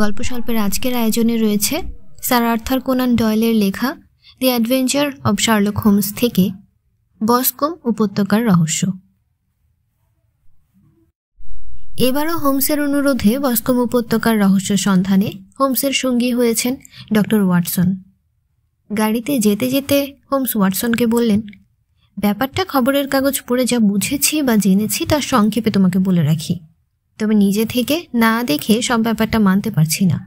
গল্পস্বল্পের আজকের আয়োজনে রয়েছে স্যার আর্থার কোনান ডয়েলের লেখা the adventure of Sherlock Holmes থেকে বস্কম উপত্যকার রহস্য। এবারও হোমসের অনুরোধে বস্কম উপত্যকার রহস্য সন্ধানে হোমসের সঙ্গী হয়েছেন ডক্টর ওয়াটসন। গাড়িতে যেতে যেতে হোমস ওয়াটসনকে বললেন, ব্যাপারটা খবরের কাগজ পড়ে যা বুঝেছি বা জেনেছি তার সংক্ষেপে তোমাকে বলে রাখি, তবে নিজে থেকে না দেখে সব ব্যাপারটা মানতে পারছি না,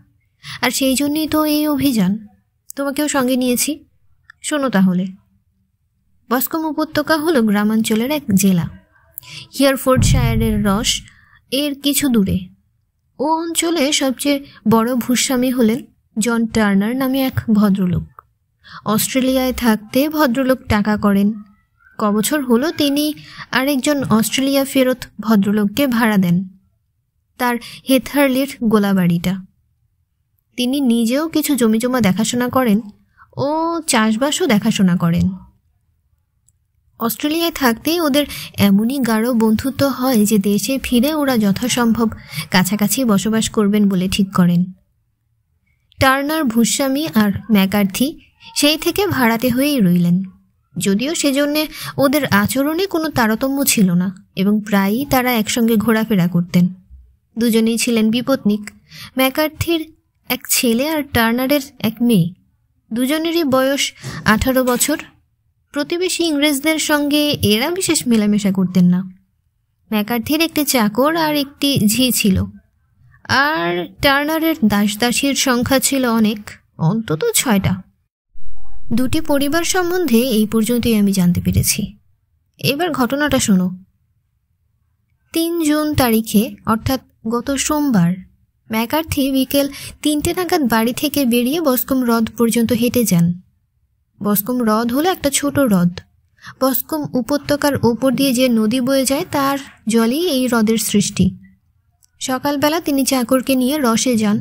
আর সেই জন্যই তো এই অভিযান। তোমাকেও সঙ্গে নিয়েছি, শোনো তাহলে। বস্কম উপত্যকা হলো গ্রামাঞ্চলের এক জেলা, হিয়ারফোর্ডশায়ারের রস এর কিছু দূরে। ও অঞ্চলে সবচেয়ে বড় ভূস্বামী হলেন জন টার্নার নামে এক ভদ্রলোক। অস্ট্রেলিয়ায় থাকতে ভদ্রলোক টাকা করেন। কবছর হলো তিনি আরেকজন অস্ট্রেলিয়া ফেরত ভদ্রলোককে ভাড়া দেন তার হেথারলির গোলাবাড়িটা। তিনি নিজেও কিছু জমিজমা দেখাশোনা করেন ও চাষবাসও দেখাশোনা করেন। অস্ট্রেলিয়ায় থাকতেই ওদের এমনই গাঢ় বন্ধুত্ব হয় যে দেশে ফিরে ওরা যথাসম্ভব কাছাকাছি বসবাস করবেন বলে ঠিক করেন। টার্নার ভূস্বামী আর ম্যাকার্থি সেই থেকে ভাড়াটে হয়েই রইলেন, যদিও সেজন্যে ওদের আচরণে কোনো তারতম্য ছিল না এবং প্রায়ই তারা একসঙ্গে ঘোরাফেরা করতেন। দুজনেই ছিলেন বিপত্নিক। ম্যাকার্থির এক ছেলে আর টার্নারের এক মেয়ে, দুজনেরই বয়স 18 বছর। প্রতিবেশী ইংরেজদের সঙ্গে এরা বিশেষ মেলামেশা করতেন না। ম্যাকার্থির একটি চাকর আর একটি ঝি ছিল, আর টার্নারের দাসদাসীর সংখ্যা ছিল অনেক, অন্তত 6টা। দুটি পরিবার সম্বন্ধে এই পর্যন্তই আমি জানতে পেরেছি। এবার ঘটনাটা শোনো। 3 জুন তারিখে, অর্থাৎ গত সোমবার, ম্যাকার্থি বিকেল 3টে নাগাদ বাড়ি থেকে বেরিয়ে বস্কম হ্রদ পর্যন্ত হেঁটে যান। বস্কম হ্রদ হলো একটা ছোট হ্রদ। বস্কম উপত্যকার ওপর দিয়ে যে নদী বয়ে যায় তার জলেই এই হ্রদের সৃষ্টি। সকালবেলা তিনি চাকরকে নিয়ে রসে যান।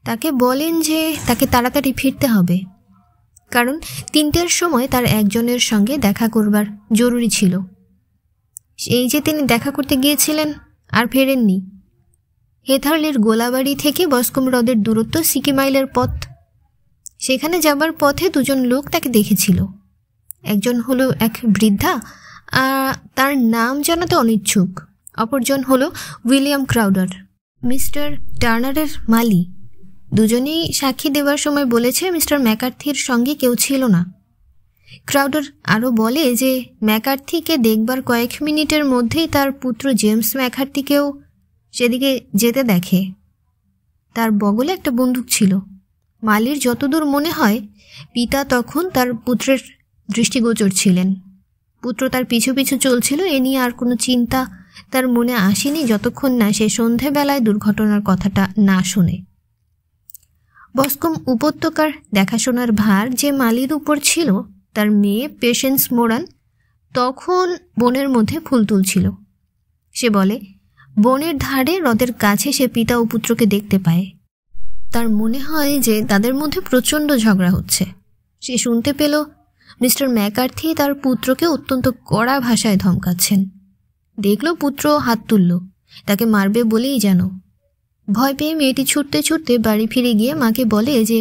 তাকে বলেন যে তাকে তাড়াতাড়ি ফিরতে হবে, কারণ 3টের সময় তার একজনের সঙ্গে দেখা করবার জরুরি ছিল। এই যে তিনি দেখা করতে গিয়েছিলেন আর ফেরেননি। হেথারলির গোলাবাড়ি থেকে বস্কম হ্রদের দূরত্ব 60 মাইলের পথ। সেখানে যাবার পথে 2জন লোক তাকে দেখেছিল। একজন হলো এক বৃদ্ধা, তার নাম জানাতে অনিচ্ছুক। অপরজন হলো উইলিয়াম ক্রাউডার, মিস্টার টার্নারের মালি। দুজনেই সাক্ষী দেওয়ার সময় বলেছে মিস্টার ম্যাকার্থির সঙ্গে কেউ ছিল না। ক্রাউডার আরও বলে যে ম্যাকার্থিকে দেখবার কয়েক মিনিটের মধ্যেই তার পুত্র জেমস ম্যাকার্থিকেও সেদিকে যেতে দেখে। তার বগলে একটা বন্দুক ছিল। মালির যতদূর মনে হয় পিতা তখন তার পুত্রের দৃষ্টিগোচর ছিলেন। পুত্র তার পিছু পিছু চলছিল। এ নিয়ে আর কোনো চিন্তা তার মনে আসেনি যতক্ষণ না সে সন্ধেবেলায় দুর্ঘটনার কথাটা না শুনে। বস্কম উপত্যকার দেখাশোনার ভার যে মালির উপর ছিল, তার মেয়ে পেশেন্স মোরান তখন বনের মধ্যে ফুল তুলছিল। সে বলে, বনের ধারে হ্রদের কাছে সে পিতা ও পুত্রকে দেখতে পায়। তার মনে হয় যে তাদের মধ্যে প্রচণ্ড ঝগড়া হচ্ছে। সে শুনতে পেল মিস্টার ম্যাকার্থি তার পুত্রকে অত্যন্ত কড়া ভাষায় ধমকাচ্ছেন। দেখল পুত্র হাত তুলল, তাকে মারবে বলেই যেন। ভয় পেয়ে মেয়েটি ছুটতে ছুটতে বাড়ি ফিরে গিয়ে মাকে বলে যে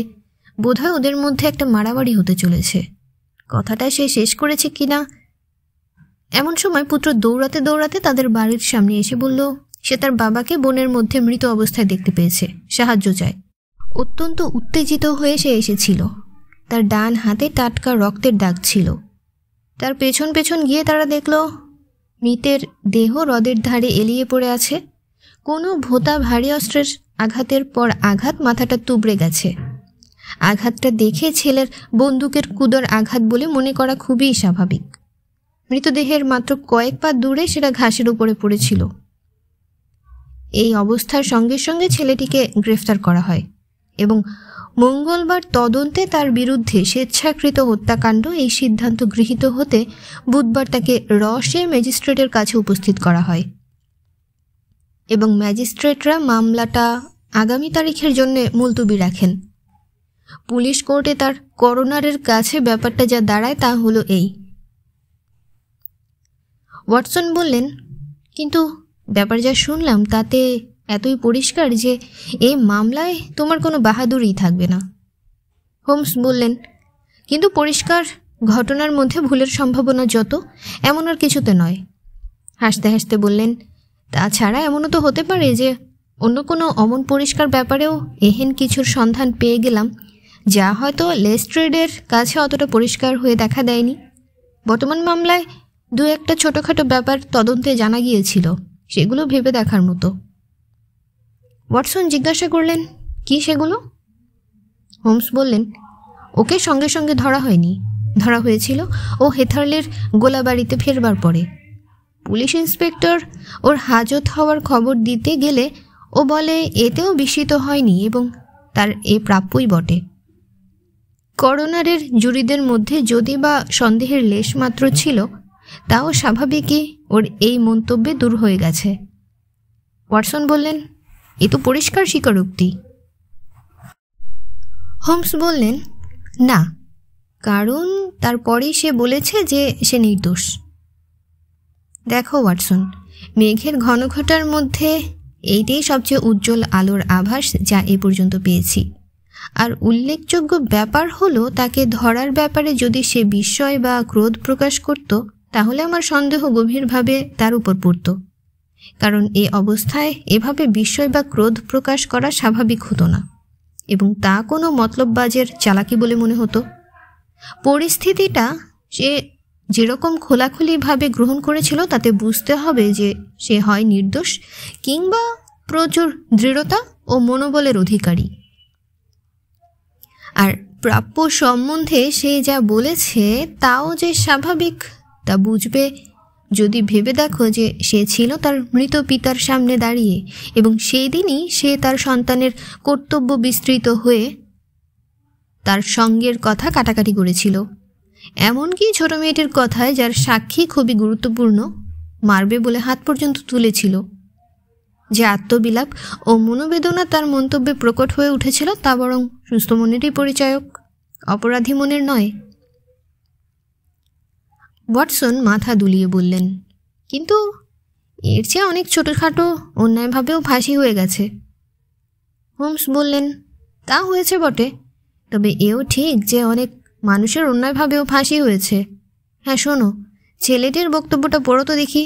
বোধহয় ওদের মধ্যে একটা মারামারি হতে চলেছে। কথাটা সে শেষ করেছে কিনা এমন সময় পুত্র দৌড়াতে দৌড়াতে তাদের বাড়ির সামনে এসে বলল সে তার বাবাকে বনের মধ্যে মৃত অবস্থায় দেখতে পেয়েছে, সাহায্য চায়। অত্যন্ত উত্তেজিত হয়ে সে এসেছিল। তার ডান হাতে টাটকা রক্তের দাগ ছিল। তার পেছন পেছন গিয়ে তারা দেখল মৃতের দেহ হ্রদের ধারে এলিয়ে পড়ে আছে। কোনো ভোঁতা ভারী অস্ত্রের আঘাতের পর আঘাত মাথাটা তুবড়ে গেছে। আঘাতটা দেখে ছেলের বন্দুকের কুদর আঘাত বলে মনে করা খুবই স্বাভাবিক। মৃতদেহের মাত্র কয়েক পা দূরে সেটা ঘাসের উপরে পড়েছিল। এই অবস্থার সঙ্গে সঙ্গে ছেলেটিকে গ্রেফতার করা হয় এবং মঙ্গলবার তদন্তে তার বিরুদ্ধে স্বেচ্ছাকৃত হত্যাকাণ্ড এই সিদ্ধান্ত গৃহীত হতে বুধবার তাকে রসে ম্যাজিস্ট্রেটের কাছে উপস্থিত করা হয় এবং ম্যাজিস্ট্রেটরা মামলাটা আগামী তারিখের জন্য মুলতবি রাখেন। পুলিশ কোর্টে তার করোনারের কাছে ব্যাপারটা যা দাঁড়ায় তা হলো এই। ওয়াটসন বললেন, কিন্তু ব্যাপার যা শুনলাম তাতে এতই পরিষ্কার যে এ মামলায় তোমার কোনো বাহাদুরি থাকবে না। হোমস বললেন, কিন্তু পরিষ্কার ঘটনার মধ্যে ভুলের সম্ভাবনা যত, এমন আর কিছুতে নয়। হাসতে হাসতে বললেন, তাছাড়া এমনও তো হতে পারে যে অন্য কোনো অমন পরিষ্কার ব্যাপারেও এহেন কিছুর সন্ধান পেয়ে গেলাম যা হয়তো লেস্ট্রেডের কাছে অতটা পরিষ্কার হয়ে দেখা দেয়নি। বর্তমান মামলায় দু একটা ছোটোখাটো ব্যাপার তদন্তে জানা গিয়েছিল, সেগুলো ভেবে দেখার মতো। ওয়াটসন জিজ্ঞাসা করলেন, কি সেগুলো? হোমস বললেন, ওকে সঙ্গে সঙ্গে ধরা হয়নি, ধরা হয়েছিল ও হেথারলের গোলাবাড়িতে ফেরবার পরে। পুলিশ ইন্সপেক্টর ওর হাজত হওয়ার খবর দিতে গেলে ও বলে এতেও বিস্মিত হয়নি এবং তার এ প্রাপ্যই বটে। করোনারের জুরিদের মধ্যে যদি বা সন্দেহের লেশ মাত্র ছিল, তাও স্বাভাবিকই ওর এই মন্তব্যে দূর হয়ে গেছে। ওয়াটসন বললেন, এ তো পরিষ্কার স্বীকারোক্তি। হোমস বললেন, না, কারণ তারপরেই সে বলেছে যে সে নির্দোষ। দেখো ওয়াটসন, মেঘের ঘনঘটার মধ্যে এইটাই সবচেয়ে উজ্জ্বল আলোর আভাস যা এ পর্যন্ত পেয়েছি। আর উল্লেখযোগ্য ব্যাপার হলো, তাকে ধরার ব্যাপারে যদি সে বিস্ময় বা ক্রোধ প্রকাশ করত, তাহলে আমার সন্দেহ গভীরভাবে তার উপর পড়ত। কারণ এ অবস্থায় এভাবে বিস্ময় বা ক্রোধ প্রকাশ করা স্বাভাবিক হতো না, এবং তা কোনো মতলববাজের চালাকি বলে মনে হতো। পরিস্থিতিটা সে যেরকম খোলাখুলিভাবে গ্রহণ করেছিল, তাতে বুঝতে হবে যে সে হয় নির্দোষ কিংবা প্রচুর দৃঢ়তা ও মনোবলের অধিকারী। আর প্রাপ্য সম্বন্ধে সে যা বলেছে তাও যে স্বাভাবিক তা বুঝবে যদি ভেবে দেখো যে সে ছিল তার মৃত পিতার সামনে দাঁড়িয়ে, এবং সেই দিনই সে তার সন্তানের কর্তব্য বিস্তৃত হয়ে তার সঙ্গের কথা কাটাকাটি করেছিল, এমনকি ছোট মেয়েটির কথায় যার সাক্ষী খুবই গুরুত্বপূর্ণ মারবে বলে হাত পর্যন্ত তুলেছিল। যে আত্মবিলাপ ও মনোবেদনা তার মন্তব্যে প্রকট হয়ে উঠেছিল, তা বরং সুস্থ মনেরই পরিচায়ক, অপরাধী মনের নয়। ওয়াটসন মাথা দুলিয়ে বললেন, কিন্তু এর চেয়ে অনেক ছোটোখাটো অন্যায়ভাবেও ফাঁসি হয়ে গেছে। হোমস বললেন, তা হয়েছে বটে, তবে এও ঠিক যে অনেক মানুষের অন্যায়ভাবেও ফাঁসি হয়েছে। হ্যাঁ শোনো, ছেলেটির বক্তব্যটা পড়ো তো দেখি।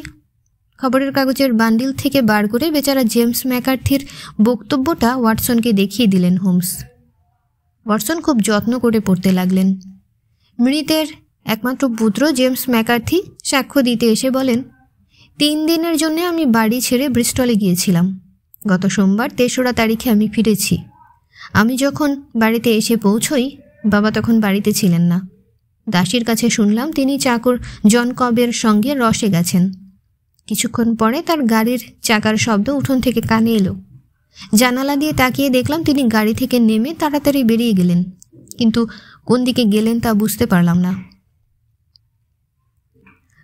খবরের কাগজের বান্ডিল থেকে বার করে বেচারা জেমস ম্যাকার্থির বক্তব্যটা ওয়াটসনকে দেখিয়ে দিলেন হোমস। ওয়াটসন খুব যত্ন করে পড়তে লাগলেন। মৃতের একমাত্র পুত্র জেমস ম্যাকার্থি সাক্ষ্য দিতে এসে বলেন, 3 দিনের জন্য আমি বাড়ি ছেড়ে ব্রিস্টলে গিয়েছিলাম। গত সোমবার 3রা তারিখে আমি ফিরেছি। আমি যখন বাড়িতে এসে পৌঁছই, বাবা তখন বাড়িতে ছিলেন না। দাসীর কাছে শুনলাম তিনি চাকর জন কবের সঙ্গে রসে গেছেন। কিছুক্ষণ পরে তার গাড়ির চাকার শব্দ উঠোন থেকে কানে এলো। জানালা দিয়ে তাকিয়ে দেখলাম তিনি গাড়ি থেকে নেমে তাড়াতাড়ি বেরিয়ে গেলেন, কিন্তু কোন দিকে গেলেন তা বুঝতে পারলাম না।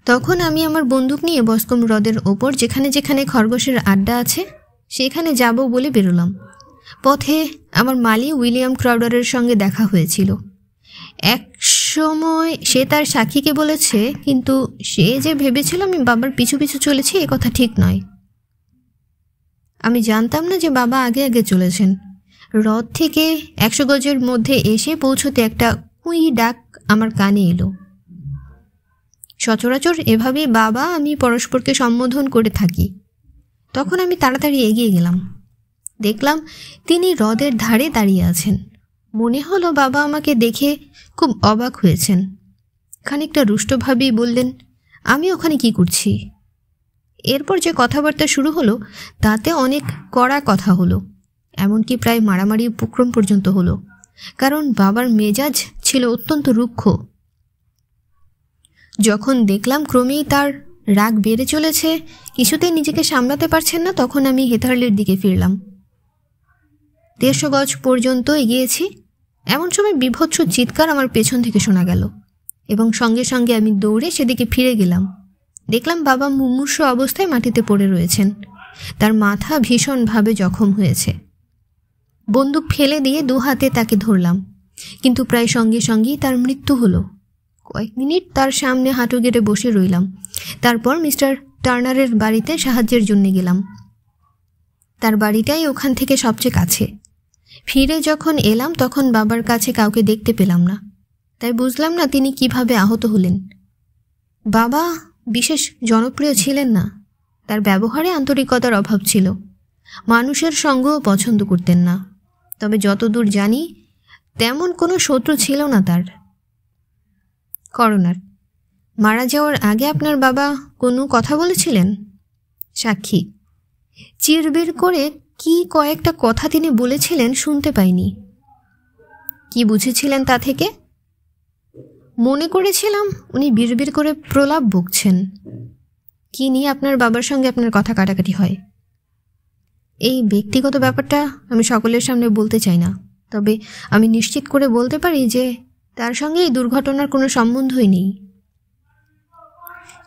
তখন আমি আমার বন্দুক নিয়ে বস্কম হ্রদের ওপর যেখানে যেখানে খরগোশের আড্ডা আছে সেখানে যাব বলে বেরোলাম। পথে আমার মালি উইলিয়াম ক্রাউডারের সঙ্গে দেখা হয়েছিল। এক সময় সে তার সাক্ষীকে বলেছে, কিন্তু সে যে ভেবেছিল আমি বাবার পিছু পিছু চলেছি এ কথা ঠিক নয়। আমি জানতাম না যে বাবা আগে আগে চলেছেন। হ্রদ থেকে 100 গজের মধ্যে এসে পৌঁছতে একটা কুই ডাক আমার কানে এলো। সচরাচর এভাবেই বাবা আমি পরস্পরকে সম্বোধন করে থাকি। তখন আমি তাড়াতাড়ি এগিয়ে গেলাম। দেখলাম তিনি হ্রদের ধারে দাঁড়িয়ে আছেন। মনে হলো বাবা আমাকে দেখে খুব অবাক হয়েছেন। খানিকটা রুষ্টভাবেই বললেন, আমি ওখানে কি করছি? এরপর যে কথাবার্তা শুরু হলো তাতে অনেক কড়া কথা হলো, এমনকি প্রায় মারামারি উপক্রম পর্যন্ত হলো, কারণ বাবার মেজাজ ছিল অত্যন্ত রুক্ষ। যখন দেখলাম ক্রমেই তার রাগ বেড়ে চলেছে, কিছুতেই নিজেকে সামলাতে পারছেন না, তখন আমি হেথারলের দিকে ফিরলাম। 150 গজ পর্যন্ত এগিয়েছি। এমন সময় বিভৎস চিৎকার আমার পেছন থেকে শোনা গেল, এবং সঙ্গে সঙ্গে আমি দৌড়ে সেদিকে ফিরে গেলাম। দেখলাম বাবা মুমূর্ষু অবস্থায় মাটিতে পড়ে রয়েছেন। তার মাথা ভীষণভাবে জখম হয়েছে। বন্দুক ফেলে দিয়ে 2 হাতে তাকে ধরলাম, কিন্তু প্রায় সঙ্গে সঙ্গেই তার মৃত্যু হলো। কয়েক মিনিট তার সামনে হাঁটু গেড়ে বসে রইলাম। তারপর মিস্টার টার্নারের বাড়িতে সাহায্যের জন্য গেলাম। তার বাড়িটাই ওখান থেকে সবচেয়ে কাছে। ফিরে যখন এলাম তখন বাবার কাছে কাউকে দেখতে পেলাম না, তাই বুঝলাম না তিনি কিভাবে আহত হলেন। বাবা বিশেষ জনপ্রিয় ছিলেন না, তার ব্যবহারে আন্তরিকতার অভাব ছিল, মানুষের সঙ্গও পছন্দ করতেন না। তবে যতদূর জানি তেমন কোনো শত্রু ছিল না তার। করোনার মারা যাওয়ার আগে আপনার বাবা কোনো কথা বলেছিলেন? সাক্ষী, চিরবির করে কি কয়েকটা কথা তিনি বলেছিলেন শুনতে পাইনি। কি বুঝেছিলেন তা থেকে? মনে করেছিলাম উনি বিড়বিড় করে প্রলাপ বকছেন। কি নিয়ে আপনার বাবার সঙ্গে আপনার কথা কাটাকাটি হয়? এই ব্যক্তিগত ব্যাপারটা আমি সকলের সামনে বলতে চাই না, তবে আমি নিশ্চিত করে বলতে পারি যে তার সঙ্গে এই দুর্ঘটনার কোনো সম্বন্ধই নেই।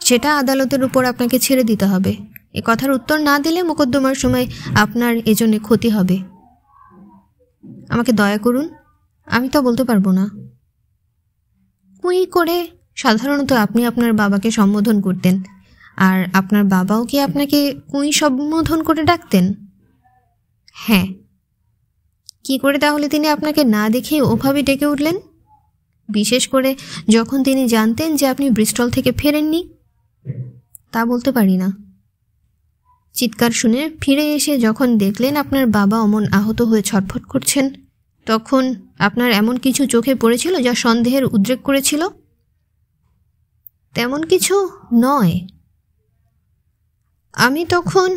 সেটা আদালতের উপর আপনাকে ছেড়ে দিতে হবে। এ কথার উত্তর না দিলে মোকদ্দমার সময় আপনার এজন্য ক্ষতি হবে। আমাকে দয়া করুন, আমি তা বলতে পারবো না। কুই করে সাধারণত আপনি আপনার বাবাকে সম্বোধন করতেন, আর আপনার বাবাও কি আপনাকে কুই সম্বোধন করে ডাকতেন? হ্যাঁ। কি করে তাহলে তিনি আপনাকে না দেখে ওভাবে ডেকে উঠলেন, বিশেষ করে যখন তিনি জানতেন যে আপনি ব্রিস্টল থেকে ফেরেননি? তা বলতে পারি না। চিৎকার শুনে ফিরে এসে যখন দেখলেন আপনার বাবা অমন আহত হয়ে ছটফট করছেন, তখন আপনার এমন কিছু চোখে পড়েছিল যা সন্দেহের উদ্রেক করেছিল? তেমন কিছু নয়। আমি তখন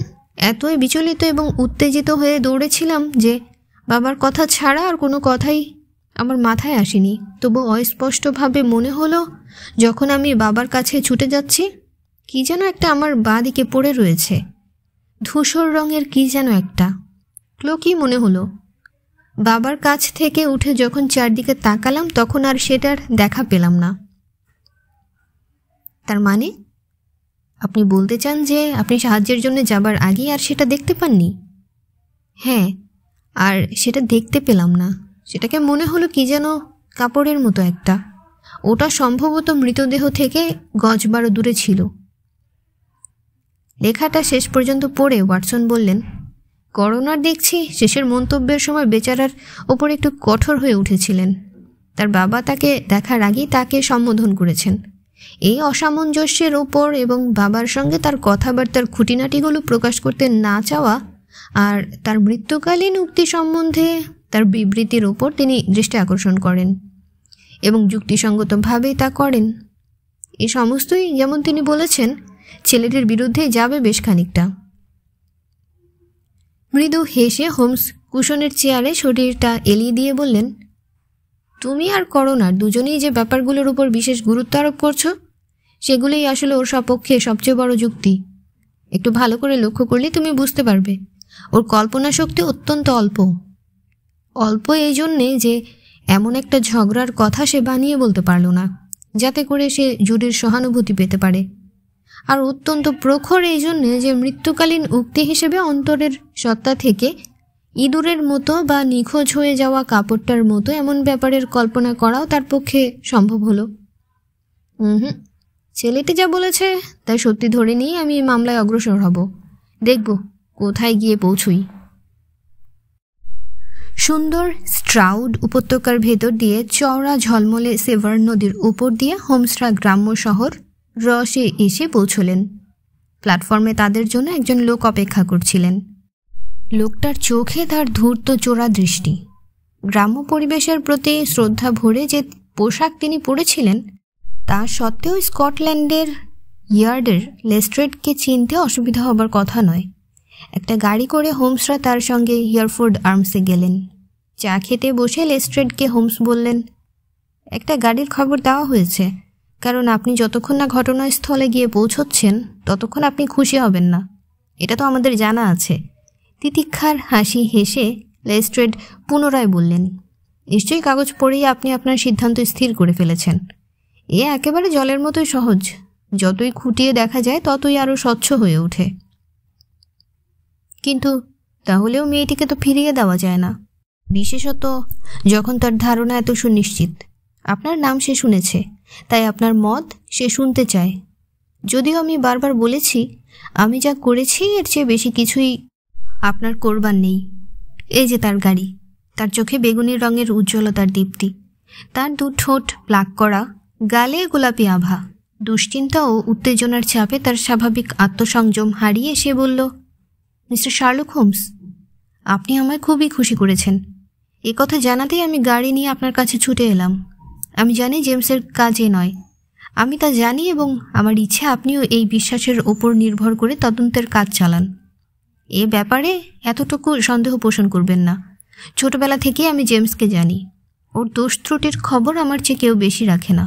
এতই বিচলিত এবং উত্তেজিত হয়ে দৌড়েছিলাম যে বাবার কথা ছাড়া আর কোনো কথাই আমার মাথায় আসেনি। তবু অস্পষ্টভাবে মনে হলো যখন আমি বাবার কাছে ছুটে যাচ্ছি, কি যেন একটা আমার বাঁ দিকে পড়ে রয়েছে, ধূসর রঙের কি যেন একটা ক্লোকি মনে হলো। বাবার কাছ থেকে উঠে যখন চারদিকে তাকালাম তখন আর সেটার দেখা পেলাম না। তার মানে আপনি বলতে চান যে আপনি সাহায্যের জন্য যাবার আগেই আর সেটা দেখতে পাননি? হ্যাঁ, আর সেটা দেখতে পেলাম না। সেটাকে মনে হলো কি যেন কাপড়ের মতো একটা। ওটা সম্ভবত মৃতদেহ থেকে গজ 12 দূরে ছিল। লেখাটা শেষ পর্যন্ত পড়ে ওয়াটসন বললেন, করোনার দেখছি শেষের মন্তব্যের সময় বেচারার ওপর একটু কঠোর হয়ে উঠেছিলেন। তার বাবা তাকে দেখার আগেই তাকে সম্বোধন করেছেন। এই অসামঞ্জস্যের ওপর এবং বাবার সঙ্গে তার কথাবার্তার খুঁটিনাটিগুলো প্রকাশ করতে না চাওয়া আর তার মৃত্যুকালীন উক্তি সম্বন্ধে তার বিবৃতির ওপর তিনি দৃষ্টি আকর্ষণ করেন এবং যুক্তিসঙ্গতভাবেই তা করেন। এই সমস্তই যেমন তিনি বলেছেন ছেলেটির বিরুদ্ধে যাবে বেশ খানিকটা। মৃদু হেসে হোমস কুশনের চেয়ারে শরীরটা এলিয়ে দিয়ে বললেন, তুমি আর করোনার দুজনেই যে ব্যাপারগুলোর উপর বিশেষ গুরুত্ব আরোপ করছো সেগুলোই আসলে ওর সপক্ষে সবচেয়ে বড় যুক্তি। একটু ভালো করে লক্ষ্য করলে তুমি বুঝতে পারবে ওর কল্পনা শক্তি অত্যন্ত অল্প। অল্প এই জন্যে যে এমন একটা ঝগড়ার কথা সে বানিয়ে বলতে পারল না যাতে করে সে জুরির সহানুভূতি পেতে পারে, আর অত্যন্ত প্রখর এই জন্যে যে মৃত্যুকালীন উক্তি হিসেবে অন্তরের সত্তা থেকে ইঁদুরের মতো বা নিখোঁজ হয়ে যাওয়া কাপড়টার মতো এমন ব্যাপারের কল্পনা করাও তার পক্ষে সম্ভব হলো। ছেলেটি যা বলেছে তাই সত্যি ধরে নিয়ে আমি মামলায় অগ্রসর হব। দেখব কোথায় গিয়ে পৌঁছই। সুন্দর স্ট্রাউড উপত্যকার ভেতর দিয়ে চওড়া ঝলমলে সেভার নদীর উপর দিয়ে হোমসরা গ্রাম্য শহর রসে এসে পৌঁছলেন। প্ল্যাটফর্মে তাদের জন্য একজন লোক অপেক্ষা করছিলেন। লোকটার চোখে তার ধূর্ত চোরা দৃষ্টি। গ্রাম্য পরিবেশের প্রতি শ্রদ্ধা ভরে যে পোশাক তিনি পরেছিলেন তা সত্ত্বেও স্কটল্যান্ডের ইয়ার্ডের লেস্ট্রেডকে চিনতে অসুবিধা হবার কথা নয়। একটা গাড়ি করে হোমসরা তার সঙ্গে হিয়ারফোর্ড আর্মসে গেলেন। চা খেতে বসে লেস্ট্রেডকে হোমস বললেন, একটা গাড়ির খবর দেওয়া হয়েছে, কারণ আপনি যতক্ষণ না ঘটনাস্থলে গিয়ে পৌঁছচ্ছেন ততক্ষণ আপনি খুশি হবেন না। এটা তো আমাদের জানা আছে। তিতিক্ষার হাসি হেসে লেস্ট্রেড পুনরায় বললেন, নিশ্চয়ই কাগজ পড়েই আপনি আপনার সিদ্ধান্ত স্থির করে ফেলেছেন। এ একেবারে জলের মতোই সহজ। যতই খুঁটিয়ে দেখা যায় ততই আরও স্বচ্ছ হয়ে ওঠে। কিন্তু তাহলেও মেয়েটিকে তো ফিরিয়ে দেওয়া যায় না, বিশেষত যখন তার ধারণা এত সুনিশ্চিত। আপনার নাম সে শুনেছে, তাই আপনার মত সে শুনতে চায়। যদিও আমি বারবার বলেছি আমি যা করেছি এর চেয়ে বেশি কিছুই আপনার করবার নেই। এই যে তার গাড়ি, তার চোখে বেগুনি রঙের উজ্জ্বলতার দীপ্তি, তার দু ঠোঁট প্লাক করা, গালে গোলাপি আভা। দুশ্চিন্তা ও উত্তেজনার চাপে তার স্বাভাবিক আত্মসংযম হারিয়ে সে বলল, মিস্টার শার্লক হোমস, আপনি আমায় খুবই খুশি করেছেন। এ কথা জানাতেই আমি গাড়ি নিয়ে আপনার কাছে ছুটে এলাম। আমি জানি জেমসের কাজে নয়, আমি তা জানি, এবং আমার ইচ্ছে আপনিও এই বিশ্বাসের ওপর নির্ভর করে তদন্তের কাজ চালান। এ ব্যাপারে এতটুকু সন্দেহ পোষণ করবেন না। ছোটবেলা থেকে আমি জেমসকে জানি। ওর দোষ ত্রুটির খবর আমার চেয়ে কেউ বেশি রাখে না।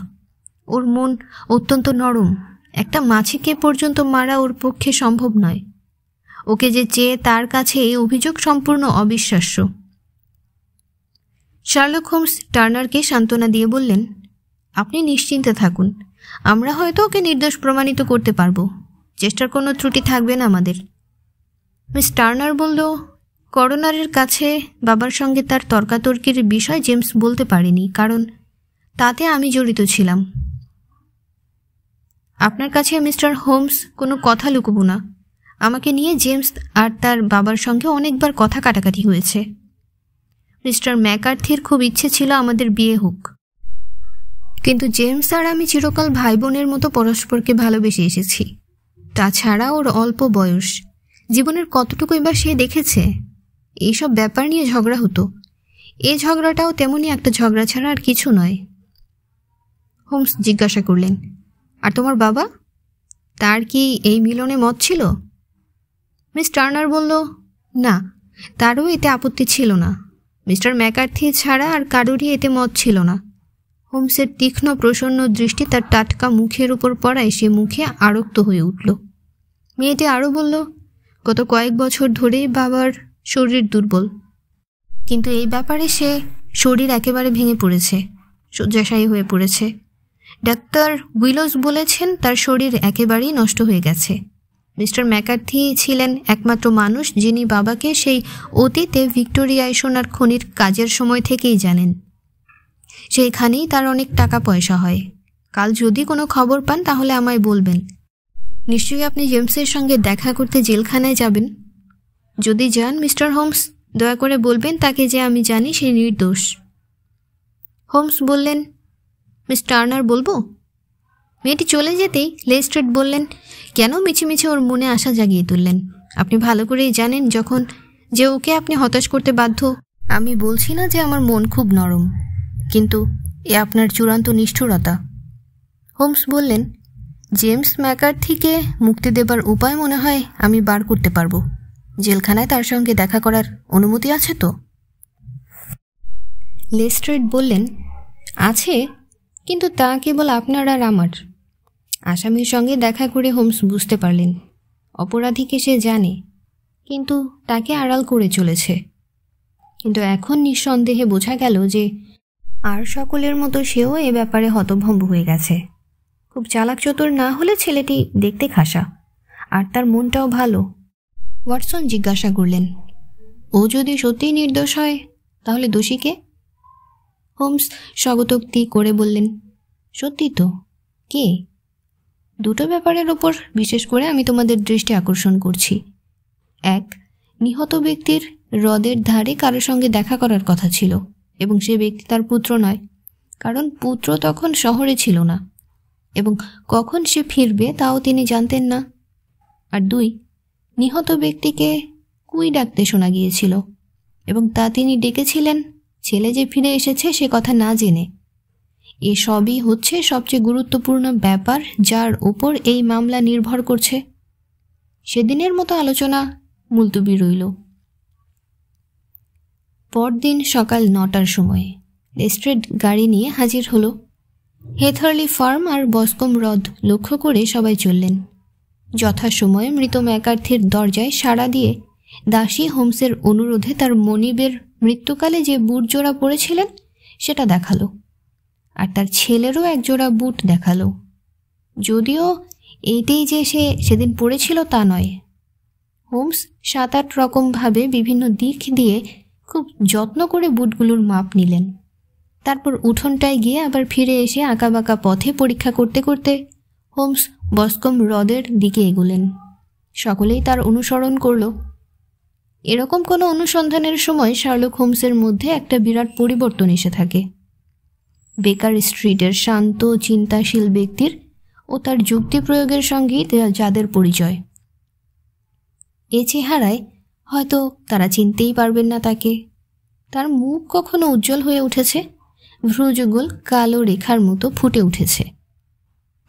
ওর মন অত্যন্ত নরম। একটা মাছিকে পর্যন্ত মারা ওর পক্ষে সম্ভব নয়। ওকে যে চেয়ে তার কাছে এই অভিযোগ সম্পূর্ণ অবিশ্বাস্য। শার্লক হোমস টার্নারকে সান্ত্বনা দিয়ে বললেন, আপনি নিশ্চিন্তে থাকুন, আমরা হয়তো ওকে নির্দোষ প্রমাণিত করতে পারব। চেষ্টার কোনো ত্রুটি থাকবে না আমাদের। মিস টার্নার বলল, করোনারের কাছে বাবার সঙ্গে তার তর্কাতর্কির বিষয় জেমস বলতে পারেনি, কারণ তাতে আমি জড়িত ছিলাম। আপনার কাছে মিস্টার হোমস কোনো কথা লুকোবো না। আমাকে নিয়ে জেমস আর তার বাবার সঙ্গে অনেকবার কথা কাটাকাটি হয়েছে। মিস্টার ম্যাকার্থির খুব ইচ্ছে ছিল আমাদের বিয়ে হোক, কিন্তু জেমস আর আমি চিরকাল ভাই বোনের মতো পরস্পরকে ভালোবেসে এসেছি। তাছাড়া ওর অল্প বয়স, জীবনের কতটুকুই বা সে দেখেছে। এইসব ব্যাপার নিয়ে ঝগড়া হতো। এই ঝগড়াটাও তেমনই একটা ঝগড়া ছাড়া আর কিছু নয়। হোমস জিজ্ঞাসা করলেন, আর তোমার বাবা, তার কি এই মিলনে মত ছিল? মিস টার্নার বলল, না, তারও এতে আপত্তি ছিল না। মিস্টার ম্যাকার্থি ছাড়া আর কারোরই এতে মত ছিল না। হোমসের তীক্ষ্ণ প্রসন্ন দৃষ্টি তার টাটকা মুখের উপর পড়ায় সে মুখে আরক্ত হয়ে উঠল। মেয়েটি আরও বলল, গত কয়েক বছর ধরেই বাবার শরীর দুর্বল, কিন্তু এই ব্যাপারে সে শরীর একেবারে ভেঙে পড়েছে, শয্যাশায়ী হয়ে পড়েছে। ডাক্তার উইলোস বলেছেন তার শরীর একেবারেই নষ্ট হয়ে গেছে। মিস্টার ম্যাকার্থি ছিলেন একমাত্র মানুষ যিনি বাবাকে সেই অতীতে ভিক্টোরিয়ায় সোনার খনির কাজের সময় থেকেই জানেন। সেইখানেই তার অনেক টাকা পয়সা হয়। কাল যদি কোনো খবর পান তাহলে আমায় বলবেন। নিশ্চয়ই আপনি জেমসের সঙ্গে দেখা করতে জেলখানায় যাবেন। যদি যান মিস্টার হোমস, দয়া করে বলবেন তাকে যে আমি জানি সে নির্দোষ। হোমস বললেন, মিস টার্নার বলবো? মেয়েটি চলে যেতেই লেস্ট্রেড বললেন, কেন মিছিমিছি ওর মনে আশা জাগিয়ে তুললেন? আপনি ভালো করেই জানেন যখন যে ওকে আপনি হতাশ করতে বাধ্য। আমি বলছি না যে আমার মন খুব নরম, কিন্তু এ আপনার চূড়ান্ত নিষ্ঠুরতা। হোমস বললেন, জেমস ম্যাকার্থিকে মুক্তি দেবার উপায় মনে হয় আমি বার করতে পারবো। জেলখানায় তার সঙ্গে দেখা করার অনুমতি আছে তো? লেস্ট্রেড বললেন, আছে, কিন্তু তা কেবল আপনার আর আমার। আসামির সঙ্গে দেখা করে হোমস বুঝতে পারলেন অপরাধীকে সে জানে, কিন্তু তাকে আড়াল করে চলেছে। কিন্তু এখন নিঃসন্দেহে বোঝা গেল যে আর সকলের মতো সেও এ ব্যাপারে হতভম্ব হয়ে গেছে। খুব চালাক চতুর না হলে ছেলেটি দেখতে খাসা, আর তার মনটাও ভালো। ওয়াটসন জিজ্ঞাসা করলেন, ও যদি সত্যিই নির্দোষ হয় তাহলে দোষী কে? হোমস স্বগতোক্তি করে বললেন, সত্যি তো, কে? দুটো ব্যাপারের ওপর বিশেষ করে আমি তোমাদের দৃষ্টি আকর্ষণ করছি। এক, নিহত ব্যক্তির হ্রদের ধারে কারো সঙ্গে দেখা করার কথা ছিল, এবং সে ব্যক্তি তার পুত্র নয়, কারণ পুত্র তখন শহরে ছিল না, এবং কখন সে ফিরবে তাও তিনি জানতেন না। আর দুই, নিহত ব্যক্তিকে কুই ডাকতে শোনা গিয়েছিল, এবং তা তিনি ডেকেছিলেন ছেলে যে ফিরে এসেছে সে কথা না জেনে। এসবই হচ্ছে সবচেয়ে গুরুত্বপূর্ণ ব্যাপার যার ওপর এই মামলা নির্ভর করছে। সেদিনের মতো আলোচনা মুলতবি রইল। পরদিন সকাল 9টার সময় লেস্ট্রেড গাড়ি নিয়ে হাজির হলো। হেথারলি ফার্ম আর বসকম হ্রদ লক্ষ্য করে সবাই চললেন। যথাসময়ে মৃত ম্যাকার্থির দরজায় সাড়া দিয়ে দাসী হোমসের অনুরোধে তার মনিবের মৃত্যুকালে যে বুট জোড়া পরেছিলেন সেটা দেখালো, আর তার ছেলেরও একজোড়া বুট দেখালো। যদিও এইটাই যে সে সেদিন পড়েছিল তা নয়। হোমস 7-8 রকমভাবে বিভিন্ন দিক দিয়ে খুব যত্ন করে বুটগুলোর মাপ নিলেন। তারপর উঠোনটায় গিয়ে আবার ফিরে এসে আঁকাবাঁকা পথে পরীক্ষা করতে করতে হোমস বসকম হ্রদের দিকে এগোলেন। সকলেই তার অনুসরণ করল। এরকম কোনো অনুসন্ধানের সময় শার্লক হোমসের মধ্যে একটা বিরাট পরিবর্তন এসে থাকে। বেকার স্ট্রিটের শান্ত চিন্তাশীল ব্যক্তির ও তার যুক্তি প্রয়োগের সঙ্গেই যাদের পরিচয়, এ চেহারায় হয়তো তারা চিনতেই পারবেন না তাকে। তার মুখ কখনো উজ্জ্বল হয়ে উঠেছে, ভ্রুযুগল কালো রেখার মতো ফুটে উঠেছে,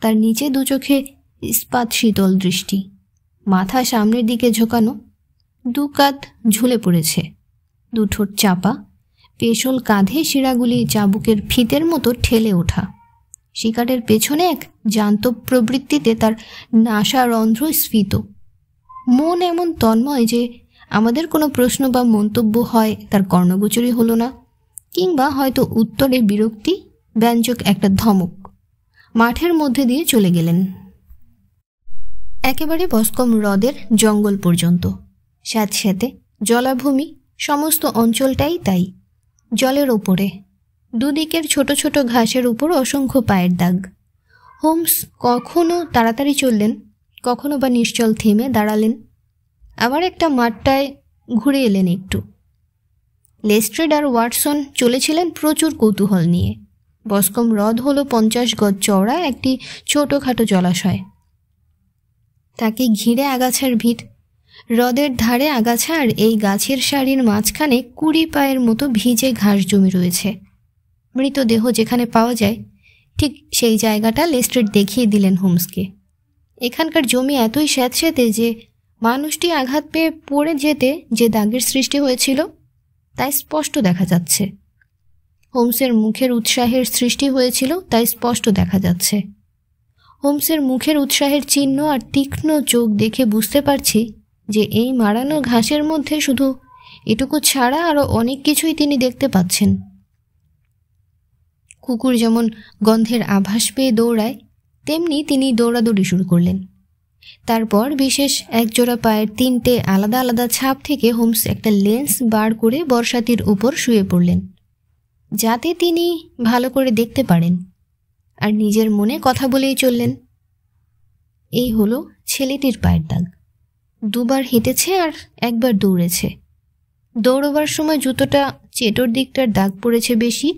তার নিচে দু চোখে ইস্পাত শীতল দৃষ্টি, মাথা সামনের দিকে ঝোঁকানো, দু কাঁধ ঝুলে পড়েছে, দু ঠোঁট চাপা, পেশল কাঁধে শিরাগুলি চাবুকের ফিতের মতো ঠেলে ওঠা, শিকারের পেছনে এক জান্ত প্রবৃত্তিতে তার নাসারন্ধ্র স্ফীত, মন এমন তন্ময় যে আমাদের কোনো প্রশ্ন বা মন্তব্য হয় তার কর্ণগোচরই হলো না, কিংবা হয়তো উত্তরে বিরক্তি ব্যঞ্জক একটা ধমক, মাঠের মধ্যে দিয়ে চলে গেলেন একেবারে বস্কম হ্রদের জঙ্গল পর্যন্ত। স্যাঁতস্যাঁতে জলাভূমি, সমস্ত অঞ্চলটাই তাই, জলের ওপরে দুদিকের ছোট ছোট ঘাসের উপর অসংখ্য পায়ের দাগ। হোমস কখনো তাড়াতাড়ি চললেন, কখনো বা নিশ্চল থেমে দাঁড়ালেন, আবার একটা মাঠটায় ঘুরে এলেন একটু। লেস্ট্রেড আর ওয়াটসন চলেছিলেন প্রচুর কৌতূহল নিয়ে। বস্কম হ্রদ হলো 50 গজ চওড়া একটি ছোটোখাটো জলাশয়, তাকে ঘিরে আগাছার ভিড়, হ্রদের ধারে আগাছা আর এই গাছের সারির মাঝখানে 20 পায়ের মতো ভিজে ঘাস জমি রয়েছে। মৃতদেহ যেখানে পাওয়া যায় ঠিক সেই জায়গাটা লেস্ট্রেড দেখিয়ে দিলেন হোমসকে। এখানকার জমি এতই স্যাঁতস্যাঁতে যে মানুষটি আঘাত পেয়ে পড়ে যেতে যে দাগের সৃষ্টি হয়েছিল তাই স্পষ্ট দেখা যাচ্ছে। হোমসের মুখের উৎসাহের সৃষ্টি হয়েছিল তাই স্পষ্ট দেখা যাচ্ছে। হোমসের মুখের উৎসাহের চিহ্ন আর তীক্ষ্ণ চোখ দেখে বুঝতে পারছি যে এই মাড়ানো ঘাসের মধ্যে শুধু এটুকু ছাড়া আরও অনেক কিছুই তিনি দেখতে পাচ্ছেন। কুকুর যেমন গন্ধের আভাস পেয়ে দৌড়ায়, তেমনি তিনি দৌড়াদৌড়ি শুরু করলেন। তারপর বিশেষ একজোড়া পায়ের 3টে আলাদা আলাদা ছাপ থেকে হোমস একটা লেন্স বার করে বর্ষাতির উপর শুয়ে পড়লেন, যাতে তিনি ভালো করে দেখতে পারেন, আর নিজের মনে কথা বলেই চললেন। এই হলো ছেলেটির পায়ের দাগ। 2 বার হেঁটেছে আর 1 বার দৌড়েছে। দৌড়বার সময় জুতোটা চেটোর দিকটার দাগ পড়েছে বেশি,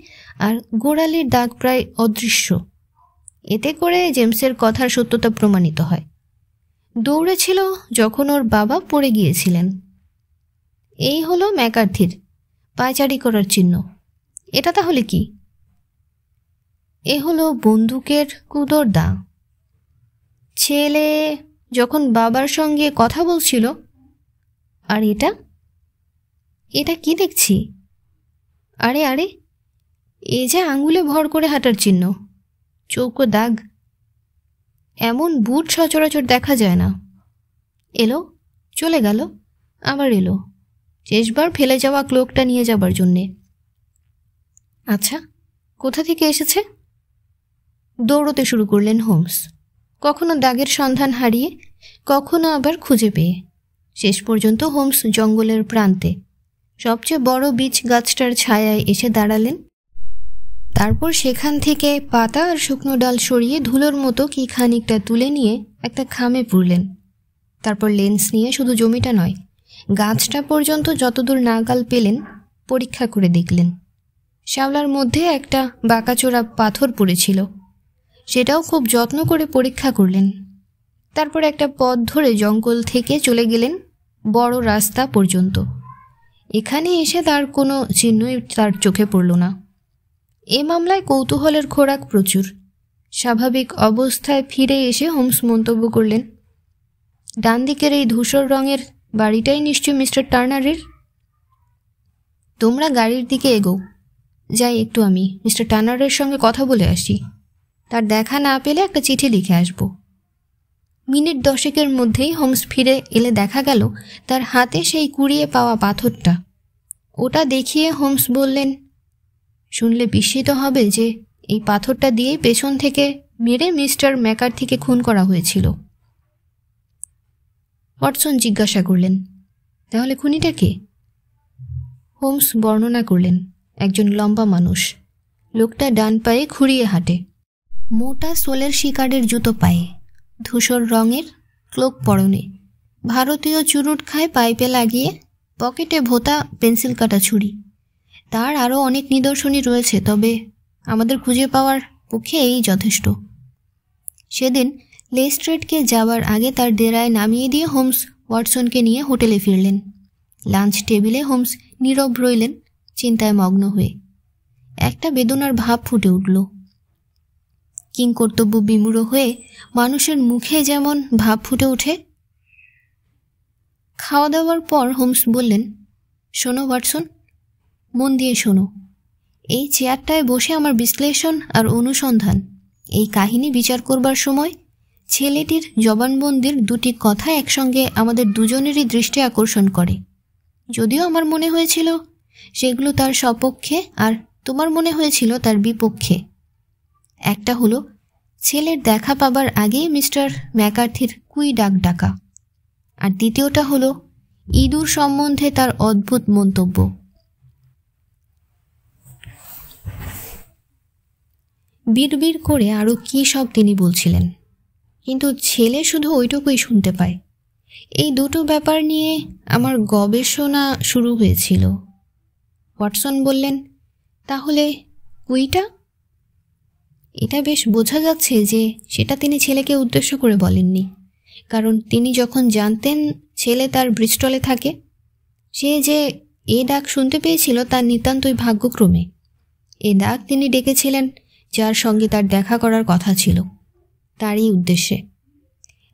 আর গোড়ালির দাগ প্রায় অদৃশ্য। এতে করে জেমসের কথার সত্যতা প্রমাণিত হয়। দৌড়েছিল যখন ওর বাবা পড়ে গিয়েছিলেন। এই হলো ম্যাকার্থির পায়চারি করার চিহ্ন। এটা তাহলে কি? এ হলো বন্দুকের কুদোর দা। ছেলে যখন বাবার সঙ্গে কথা বলছিল। আর এটা এটা কি দেখছি? আরে আরে, এ যে আঙুলে ভর করে হাঁটার চিহ্ন, চৌকো দাগ। এমন বুট সচরাচর দেখা যায় না। এলো, চলে গেল, আবার এলো, শেষবার ফেলে যাওয়া ক্লোকটা নিয়ে যাবার জন্যে। আচ্ছা, কোথা থেকে এসেছে? দৌড়তে শুরু করলেন হোমস, কখনো দাগের সন্ধান হারিয়ে, কখনো আবার খুঁজে পেয়ে। শেষ পর্যন্ত হোমস জঙ্গলের প্রান্তে সবচেয়ে বড় বীচ গাছটার ছায়ায় এসে দাঁড়ালেন। তারপর সেখান থেকে পাতা আর শুকনো ডাল সরিয়ে ধুলোর মতো কি খানিকটা তুলে নিয়ে একটা খামে পুরলেন। তারপর লেন্স নিয়ে শুধু জমিটা নয়, গাছটা পর্যন্ত যতদূর নাগাল পেলেন পরীক্ষা করে দেখলেন। শ্যাওলার মধ্যে একটা বাঁকাচোরা পাথর পড়েছিল, সেটাও খুব যত্ন করে পরীক্ষা করলেন। তারপর একটা পথ ধরে জঙ্গল থেকে চলে গেলেন বড় রাস্তা পর্যন্ত। এখানে এসে তার কোনো চিহ্নই তার চোখে পড়ল না। এ মামলায় কৌতূহলের খোরাক প্রচুর। স্বাভাবিক অবস্থায় ফিরে এসে হোমস মন্তব্য করলেন, ডান দিকের এই ধূসর রঙের বাড়িটাই নিশ্চয়ই মিস্টার টার্নারের। তোমরা গাড়ির দিকে এগো, যাই একটু আমি মিস্টার টার্নারের সঙ্গে কথা বলে আসি। তার দেখা না পেলে একটা চিঠি লিখে আসব। মিনিট 10 মধ্যেই হোমস ফিরে এলে দেখা গেল তার হাতে সেই কুড়িয়ে পাওয়া পাথরটা। ওটা দেখিয়ে হোমস বললেন, শুনলে বিস্মিত হবে যে এই পাথরটা দিয়েই পেছন থেকে মেরে মিস্টার ম্যাকার্থিকে খুন করা হয়েছিল। ওয়াটসন জিজ্ঞাসা করলেন, তাহলে খুনিটা কে? হোমস বর্ণনা করলেন, একজন লম্বা মানুষ। লোকটা ডান পায়ে খুঁড়িয়ে হাঁটে, মোটা সোলের শিকারের জুতো পায়ে, ধূসর রঙের ক্লোক পরনে, ভারতীয় চুরুট খায় পাইপে লাগিয়ে, পকেটে ভোঁতা পেন্সিল কাটা ছুরি। তার আরও অনেক নিদর্শনই রয়েছে, তবে আমাদের খুঁজে পাওয়ার পক্ষে এই যথেষ্ট। সেদিন লেস্ট্রেডকে যাওয়ার আগে তার ডেরায় নামিয়ে দিয়ে হোমস ওয়াটসনকে নিয়ে হোটেলে ফিরলেন। লাঞ্চ টেবিলে হোমস নীরব রইলেন, চিন্তায় মগ্ন হয়ে। একটা বেদনার ভাব ফুটে উঠল। কিংকর্তব্য বিমূঢ় হয়ে মানুষের মুখে যেমন ভাব ফুটে ওঠে। খাওয়া দাওয়ার পর হোমস বললেন, শোনো ওয়াটসন, মন দিয়ে শোনো। এই চেয়ারটায় বসে আমার বিশ্লেষণ আর অনুসন্ধান, এই কাহিনী বিচার করবার সময় ছেলেটির জবানবন্দির দুটি কথা একসঙ্গে আমাদের দুজনেরই দৃষ্টি আকর্ষণ করে। যদিও আমার মনে হয়েছিল সেগুলো তার সপক্ষে, আর তোমার মনে হয়েছিল তার বিপক্ষে। একটা হলো ছেলের দেখা পাবার আগেই মিস্টার ম্যাকার্থির কুই ডাকা, আর দ্বিতীয়টা হলো ইঁদুর সম্বন্ধে তার অদ্ভুত মন্তব্য। বিড়বিড় করে আরও কী সব তিনি বলছিলেন, কিন্তু ছেলে শুধু ওইটুকুই শুনতে পায়। এই দুটো ব্যাপার নিয়ে আমার গবেষণা শুরু হয়েছিল। ওয়াটসন বললেন, তাহলে কুইটা? এটা বেশ বোঝা যাচ্ছে যে সেটা তিনি ছেলেকে উদ্দেশ্য করে বলেননি, কারণ তিনি যখন জানতেন ছেলে তার ব্রিস্টলে থাকে, সে যে এ ডাক শুনতে পেয়েছিল তার নিতান্তই ভাগ্যক্রমে। এ ডাক তিনি ডেকেছিলেন যার সঙ্গে তার দেখা করার কথা ছিল, তারই উদ্দেশ্যে।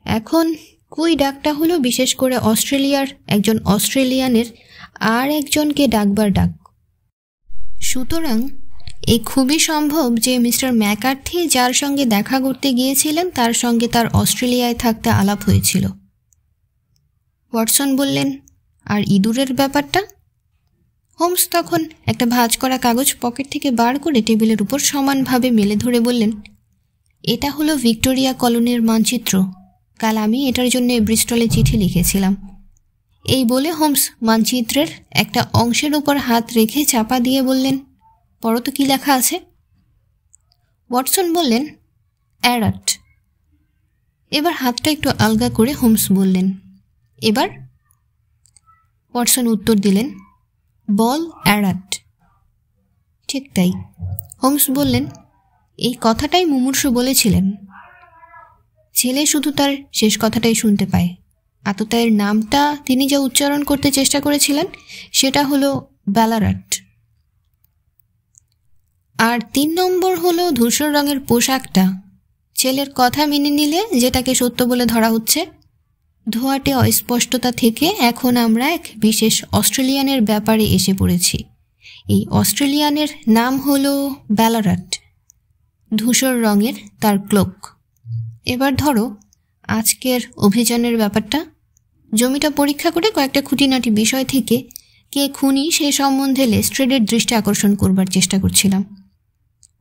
এখন কুই ডাকটা হলো বিশেষ করে অস্ট্রেলিয়ার একজন অস্ট্রেলিয়ানের আর একজনকে ডাকবার ডাক। সুতরাং এ খুবই সম্ভব যে মিস্টার ম্যাকার্থি যার সঙ্গে দেখা করতে গিয়েছিলেন তার সঙ্গে তার অস্ট্রেলিয়ায় থাকতে আলাপ হয়েছিল। ওয়াটসন বললেন, আর ইঁদুরের ব্যাপারটা? হোমস তখন একটা ভাঁজ করা কাগজ পকেট থেকে বার করে টেবিলের উপর সমানভাবে মেলে ধরে বললেন, এটা হলো ভিক্টোরিয়া কলোনির মানচিত্র। কাল আমি এটার জন্য ব্রিস্টলে চিঠি লিখেছিলাম। এই বলে হোমস মানচিত্রের একটা অংশের উপর হাত রেখে চাপা দিয়ে বললেন, পড়ো তো কী লেখা আছে। ওয়াটসন বললেন, অ্যারাট। এবার হাতটা একটু আলগা করে হোমস বললেন, এবার? ওয়াটসন উত্তর দিলেন, বল অ্যারাট। ঠিক তাই। হোমস বললেন, এই কথাটাই মুমূর্ষু বলেছিলেন। ছেলে শুধু তার শেষ কথাটাই শুনতে পায়। আততায়ীর নামটা তিনি যা উচ্চারণ করতে চেষ্টা করেছিলেন সেটা হলো ব্যালারাট। আর 3 নম্বর হলো ধূসর রঙের পোশাকটা। ছেলের কথা মেনে নিলে যেটাকে সত্য বলে ধরা হচ্ছে। ধোঁয়াটে অস্পষ্টতা থেকে এখন আমরা এক বিশেষ অস্ট্রেলিয়ানের ব্যাপারে এসে পড়েছি। এই অস্ট্রেলিয়ানের নাম হলো ব্যালারাট। ধূসর রঙের তার ক্লোক। এবার ধরো আজকের অভিযানের ব্যাপারটা। জমিটা পরীক্ষা করে কয়েকটা খুঁটিনাটি বিষয় থেকে কে খুনি সে সম্বন্ধে লেস্ট্রেডের দৃষ্টি আকর্ষণ করবার চেষ্টা করছিলাম।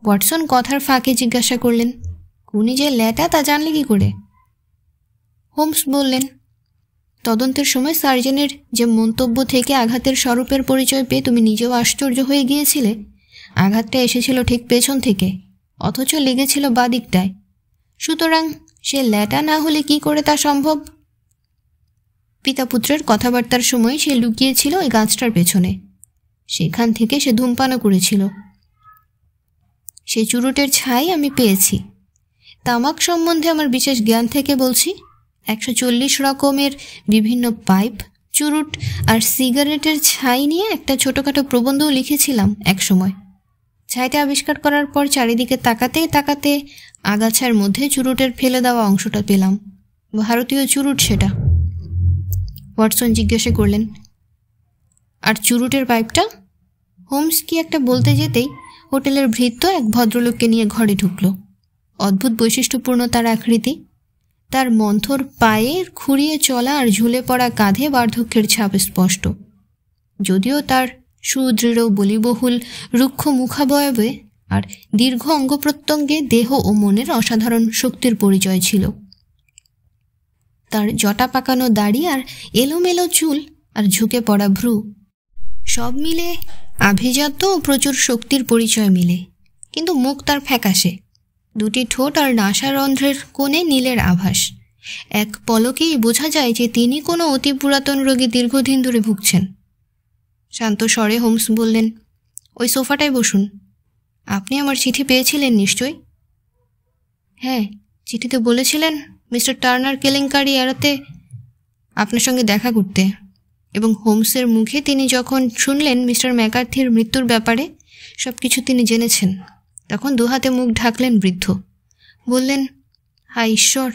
ওয়াটসন কথার ফাঁকে জিজ্ঞাসা করলেন, খুনি যে ল্যাটা তা জানলে কি করে? হোমস বললেন, তদন্তের সময় সার্জেনের যে মন্তব্য থেকে আঘাতের স্বরূপের পরিচয় পেয়ে তুমি নিজেও আশ্চর্য হয়ে গিয়েছিলে। আঘাতটা এসেছিল ঠিক পেছন থেকে, অথচ লেগেছিল বাঁ দিকটায়। সুতরাং সে ল্যাটা না হলে কি করে তা সম্ভব? পিতা পুত্রের কথাবার্তার সময় সে লুকিয়েছিল ওই গাছটার পেছনে। সেখান থেকে সে ধূমপানও করেছিল। সেই চুরুটের ছাই আমি পেয়েছি। তামাক সম্বন্ধে আমার বিশেষ জ্ঞান থেকে বলছি। 140 রকমের বিভিন্ন পাইপ, চুরুট আর সিগারেটের ছাই নিয়ে একটা ছোটোখাটো প্রবন্ধও লিখেছিলাম এক সময়। ছাইটা আবিষ্কার করার পর চারিদিকে তাকাতে তাকাতে আগাছার মধ্যে চুরুটের ফেলে দেওয়া অংশটা পেলাম। ভারতীয় চুরুট সেটা। ওয়াটসন জিজ্ঞাসা করলেন, আর চুরুটের পাইপটা? হোমস কি একটা বলতে যেতেই হোটেলের ভৃত্য এক ভদ্রলোককে নিয়ে ঘরে ঢুকল। অদ্ভুত বৈশিষ্ট্যপূর্ণ তার আকৃতি। তার মন্থর পায়ের খুঁড়িয়ে চলা আর ঝুলে পড়া কাঁধে বার্ধক্যের ছাপ স্পষ্ট। যদিও তার সুদৃঢ় বলিবহুল রুক্ষ মুখাবয়বে আর দীর্ঘ অঙ্গপ্রত্যঙ্গে দেহ ও মনের অসাধারণ শক্তির পরিচয় ছিল। তার জটা পাকানো দাড়ি আর এলোমেলো চুল আর ঝুঁকে পড়া ভ্রু সব মিলে আভিজাত্য ও প্রচুর শক্তির পরিচয় মিলে। কিন্তু মুখ তার ফ্যাকাশে, দুটি ঠোঁট আর নাসারন্ধ্রের কোণে নীলের আভাস। এক পলকেই বোঝা যায় যে তিনি কোনো অতি পুরাতন রোগে দীর্ঘদিন ধরে ভুগছেন। শান্ত স্বরে হোমস বললেন, ওই সোফাটায় বসুন। আপনি আমার চিঠি পেয়েছিলেন নিশ্চয়ই? হ্যাঁ, চিঠিতে বলেছিলেন মিস্টার টার্নার কেলেঙ্কারি এড়াতে আপনার সঙ্গে দেখা করতে, এবং হোমসের মুখে তিনি যখন শুনলেন মিস্টার ম্যাকার্থির মৃত্যুর ব্যাপারে সব কিছু তিনি জেনেছেন, তখন দুহাতে মুখ ঢাকলেন বৃদ্ধ। বললেন, হায় ঈশ্বর,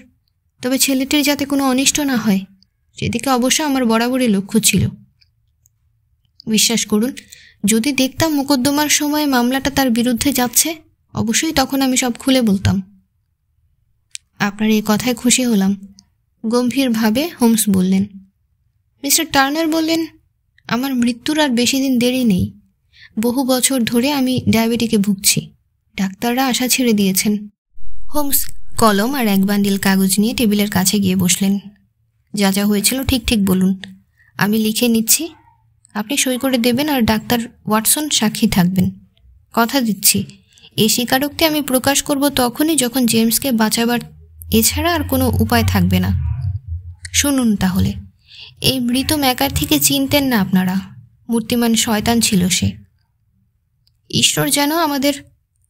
তবে ছেলেটির যাতে কোনো অনিষ্ট না হয় সেদিকে অবশ্য আমার বরাবরই লক্ষ্য ছিল। বিশ্বাস করুন, যদি দেখতাম মোকদ্দমার সময় মামলাটা তার বিরুদ্ধে যাচ্ছে, অবশ্যই তখন আমি সব খুলে বলতাম। আপনার এই কথায় খুশি হলাম, গম্ভীরভাবে হোমস বললেন। মিস্টার টার্নার বললেন, আমার মৃত্যুর আর বেশি দিন দেরি নেই। বহু বছর ধরে আমি ডায়াবেটিকে ভুগছি। ডাক্তাররা আশা ছেড়ে দিয়েছেন। হোমস কলম আর এক বান্ডিল কাগজ নিয়ে টেবিলের কাছে গিয়ে বসলেন। যা যা হয়েছিল ঠিক ঠিক বলুন, আমি লিখে নিচ্ছি। আপনি সই করে দেবেন আর ডাক্তার ওয়াটসন সাক্ষী থাকবেন। কথা দিচ্ছি, এই স্বীকারোক্তি আমি প্রকাশ করব তখনই যখন জেমসকে বাঁচাবার এছাড়া আর কোনো উপায় থাকবে না। শুনুন তাহলে, এই মৃত ম্যাকার্থিকে চিনতেন না আপনারা? মূর্তিমান শয়তান ছিল সে। ঈশ্বর যেন আমাদের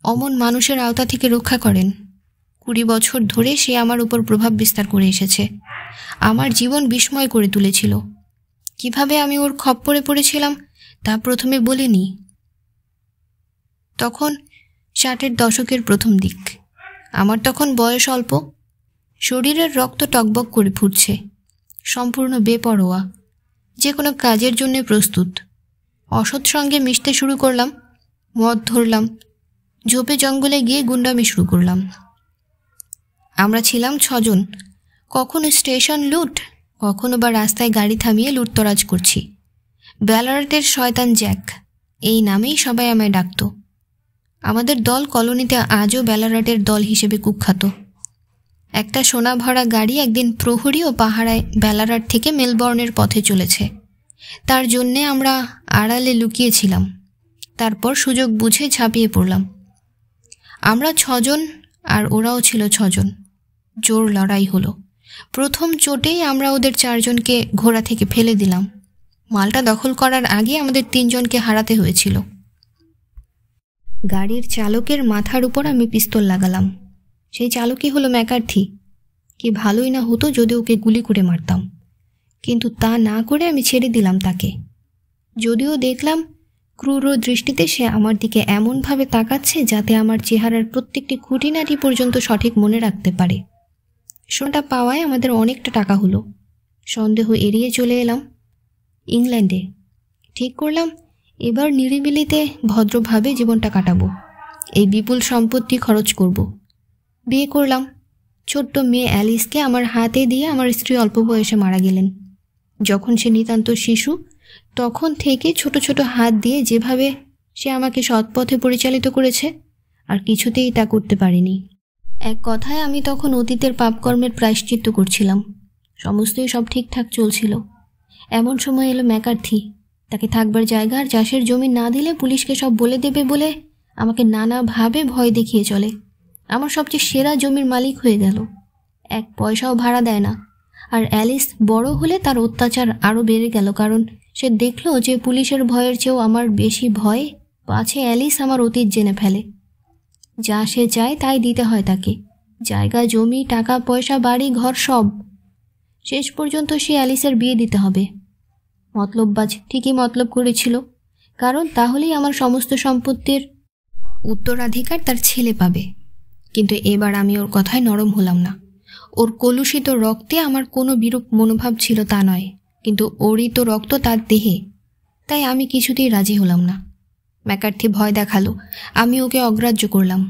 অমন মানুষের আওতা থেকে রক্ষা করেন। 20 বছর ধরে সে আমার উপর প্রভাব বিস্তার করে এসেছে, আমার জীবন বিস্ময় করে তুলেছিল। কিভাবে আমি ওর খপ্পরে পড়েছিলাম তা প্রথমে বলিনি। তখন 60-এর দশকের প্রথম দিক। আমার তখন বয়স অল্প, শরীরের রক্ত টকবক করে ফুটছে, সম্পূর্ণ বেপরোয়া, যে কোনো কাজের জন্য প্রস্তুত। অসৎ সঙ্গে মিশতে শুরু করলাম, মদ ধরলাম, ঝোপে জঙ্গলে গিয়ে গুন্ডামি শুরু করলাম। আমরা ছিলাম 6 জন, কখনো স্টেশন লুট, কখনো বা রাস্তায় গাড়ি থামিয়ে লুটতরাজ করছি। ব্যালারাটের শয়তান জ্যাক, এই নামেই সবাই আমায় ডাকত। আমাদের দল কলোনিতে আজও ব্যালারাটের দল হিসেবে কুখ্যাত। একটা সোনা ভরা গাড়ি একদিন প্রহরী ও পাহারায় ব্যালারাট থেকে মেলবর্নের পথে চলেছে। তার জন্যে আমরা আড়ালে লুকিয়েছিলাম। তারপর সুযোগ বুঝে ঝাঁপিয়ে পড়লাম। আমরা 6 জন আর ওরাও ছিল 6 জন। জোর লড়াই হলো। প্রথম চোটেই আমরা ওদের 4 জনকে ঘোড়া থেকে ফেলে দিলাম। মালটা দখল করার আগে আমাদের 3 জনকে হারাতে হয়েছিল। গাড়ির চালকের মাথার উপর আমি পিস্তল লাগালাম। সেই চালকই হলো ম্যাকার্থি। কি ভালোই না হতো যদি ওকে গুলি করে মারতাম, কিন্তু তা না করে আমি ছেড়ে দিলাম তাকে। যদিও দেখলাম ক্রূর দৃষ্টিতে সে আমার দিকে এমনভাবে তাকাচ্ছে যাতে আমার চেহারার প্রত্যেকটি খুঁটিনাটি পর্যন্ত সঠিক মনে রাখতে পারে। সোনাটা পাওয়ায় আমাদের অনেকটা টাকা হলো। সন্দেহ এড়িয়ে চলে এলাম ইংল্যান্ডে। ঠিক করলাম এবার নিরিবিলিতে ভদ্রভাবে জীবনটা কাটাবো। এই বিপুল সম্পত্তি খরচ করব। বিয়ে করলাম। ছোট্ট মেয়ে অ্যালিসকে আমার হাতে দিয়ে আমার স্ত্রী অল্প বয়সে মারা গেলেন। যখন সে নিতান্ত শিশু, তখন থেকে ছোট ছোট হাত দিয়ে যেভাবে সে আমাকে সৎপথে পরিচালিত করেছে, আর কিছুতেই তা করতে পারিনি। এক কথায় আমি তখন অতীতের পাপকর্মের প্রায়শ্চিত্ত করছিলাম। সমস্তই সব ঠিকঠাক চলছিল। এমন সময় এলো ম্যাকার্থি। তাকে থাকবার জায়গা আর চাষের জমি না দিলে পুলিশকে সব বলে দেবে বলে আমাকে নানাভাবে ভয় দেখিয়ে চলে। আমার সবচেয়ে সেরা জমির মালিক হয়ে গেল। 1 পয়সাও ভাড়া দেয় না। আর অ্যালিস বড় হলে তার অত্যাচার আরও বেড়ে গেল, কারণ সে দেখল যে পুলিশের ভয়ের চেয়েও আমার বেশি ভয় পাছে অ্যালিস আমার অতীত জেনে ফেলে। যা সে চায় তাই দিতে হয় তাকে, জায়গা জমি টাকা পয়সা বাড়ি ঘর সব। শেষ পর্যন্ত সে অ্যালিসের বিয়ে দিতে হবে। মতলববাজ ঠিকই মতলব করেছিল, কারণ তাহলেই আমার সমস্ত সম্পত্তির উত্তরাধিকার তার ছেলে পাবে। কিন্তু এবার আমি ওর কথায় নরম হলাম না। ওর কলুষিত রক্তে আমার কোনো বিরূপ মনোভাব ছিল তা নয়, কিন্তু ওরই তো রক্ত তার দেহে, তাই আমি কিছুতেই রাজি হলাম না। ম্যাকার্থি ভয় দেখালো, আমি ওকে অগ্রাহ্য করলাম।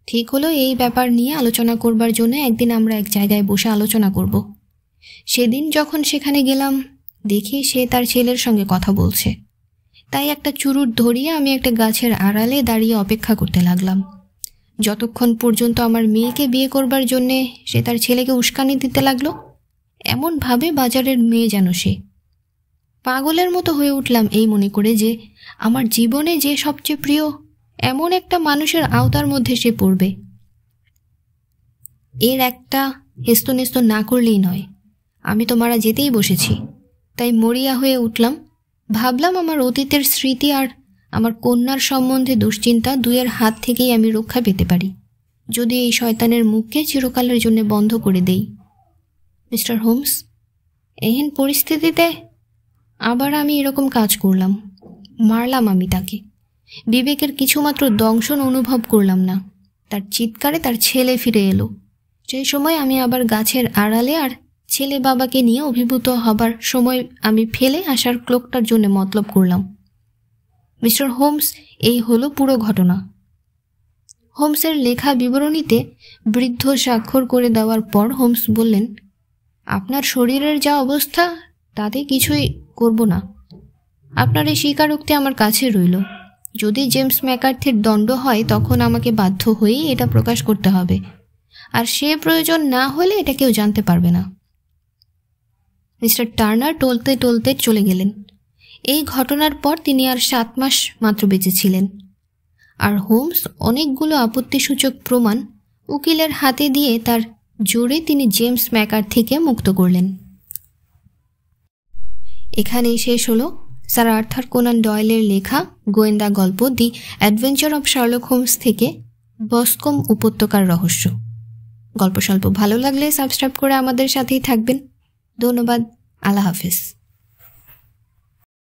ঠিক হলো এই ব্যাপার নিয়ে আলোচনা করবার জন্য একদিন আমরা এক জায়গায় বসে আলোচনা করব। সেদিন যখন সেখানে গেলাম, দেখি সে তার ছেলের সঙ্গে কথা বলছে। তাই একটা চুরুট ধরিয়ে আমি একটা গাছের আড়ালে দাঁড়িয়ে অপেক্ষা করতে লাগলাম, যতক্ষণ পর্যন্ত আমার মেয়েকে বিয়ে করবার জন্যে সে তার ছেলেকে উস্কানি দিতে লাগলো। এমনভাবে বাজারের মেয়ে যেন সে। পাগলের মতো হয়ে উঠলাম এই মনে করে যে আমার জীবনে যে সবচেয়ে প্রিয় এমন একটা মানুষের আওতার মধ্যে সে পড়বে। এর একটা হেস্তনেস্ত না করলেই নয়। আমি তো মারা যেতেই বসেছি, তাই মরিয়া হয়ে উঠলাম। ভাবলাম আমার অতীতের স্মৃতি আর আমার কন্যার সম্বন্ধে দুশ্চিন্তা দুইয়ের হাত থেকেই আমি রক্ষা পেতে পারি যদি এই শয়তানের মুখকে চিরকালের জন্য বন্ধ করে দেই। মিস্টার হোমস, এহেন পরিস্থিতিতে আবার আমি এরকম কাজ করলাম। মারলাম আমি তাকে। বিবেকের কিছুমাত্র দংশন অনুভব করলাম না। তার চিৎকারে তার ছেলে ফিরে এলো। সেই সময় আমি আবার গাছের আড়ালে আর ছেলে বাবাকে নিয়ে অভিভূত হবার সময় আমি ফেলে আসার ক্লোকটার জন্য মতলব করলাম। মিস্টার হোমস, এই হলো পুরো ঘটনা। হোমসের লেখা বিবরণীতে বৃদ্ধ স্বাক্ষর করে দেওয়ার পর হোমস বললেন, আপনার শরীরের যা অবস্থা তাতে কিছুই করব না। আপনার এই স্বীকারোক্তি আমার কাছে রইল। যদি জেমস ম্যাকার্থির দণ্ড হয় তখন আমাকে বাধ্য হয়েই এটা প্রকাশ করতে হবে, আর সে প্রয়োজন না হলে এটা কেউ জানতে পারবে না। মিস্টার টার্নার টলতে টলতে চলে গেলেন। এই ঘটনার পর তিনি আর 7 মাস মাত্র বেঁচে ছিলেন। আর হোমস অনেকগুলো আপত্তিসূচক প্রমাণ উকিলের হাতে দিয়ে তার জোরে তিনি জেমস ম্যাকার্থিকে মুক্ত করলেন। এখানেই শেষ হলো স্যার আর্থার কোনান ডয়েলের লেখা গোয়েন্দা গল্প the adventure of Sherlock Holmes থেকে বসকম উপত্যকার রহস্য। গল্প স্বল্প ভালো লাগলে সাবস্ক্রাইব করে আমাদের সাথেই থাকবেন। ধন্যবাদ। আল্লাহ হাফেজ।